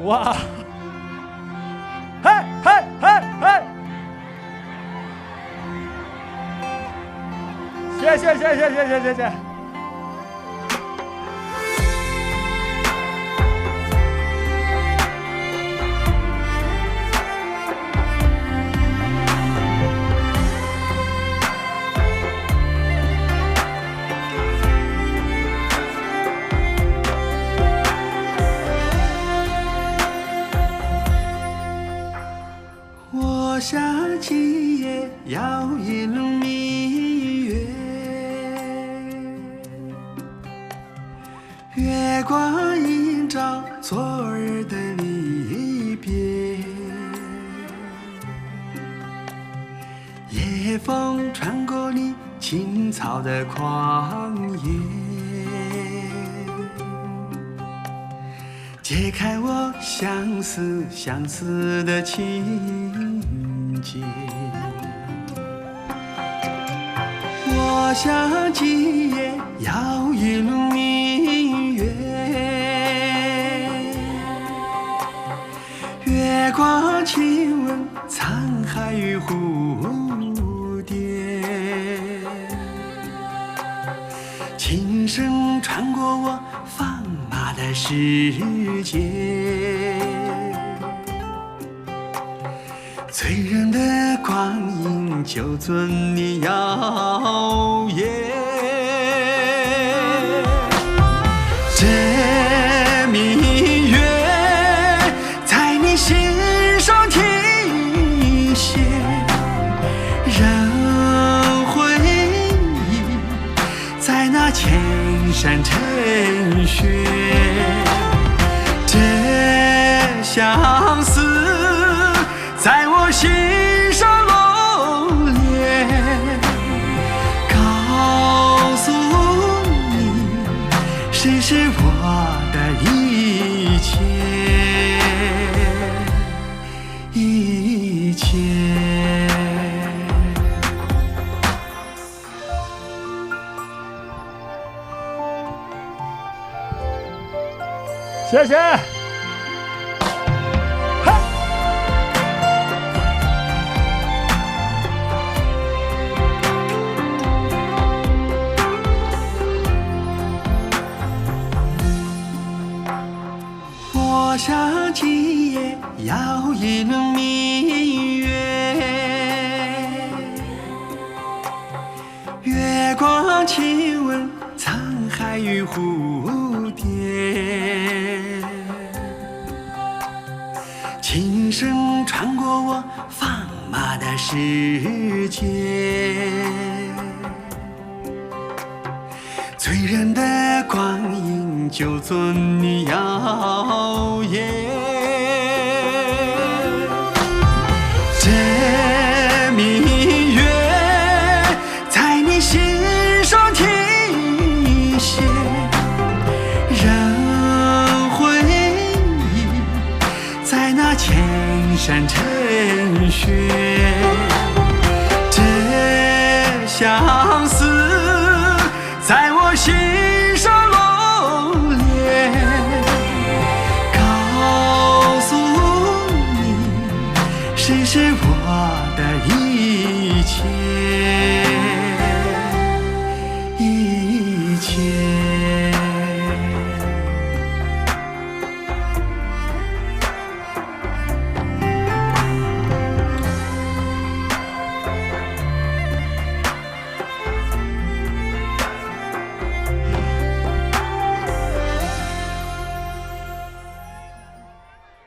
哇！嘿嘿嘿嘿！谢谢谢谢谢谢谢谢！我想今夜要一轮明月，月光映照昨日的离别，夜风穿过你青草的旷野，解开我相思的情结。我想今夜要一轮明月，月光亲吻沧海与蝴蝶，琴声穿过我放马的世界，醉人的光阴就遵你摇曳，这明月在你心上停歇，让回忆在那千山沉雪，这相思在我心上浓烈，告诉你谁是我的一切，一切。谢谢。我想今夜要一轮明月，月光亲吻沧海与蝴蝶，琴声穿过我放马的世界，醉人的光阴就遵你摇曳，这明月在你心上停歇，让回忆在那千山沉雪。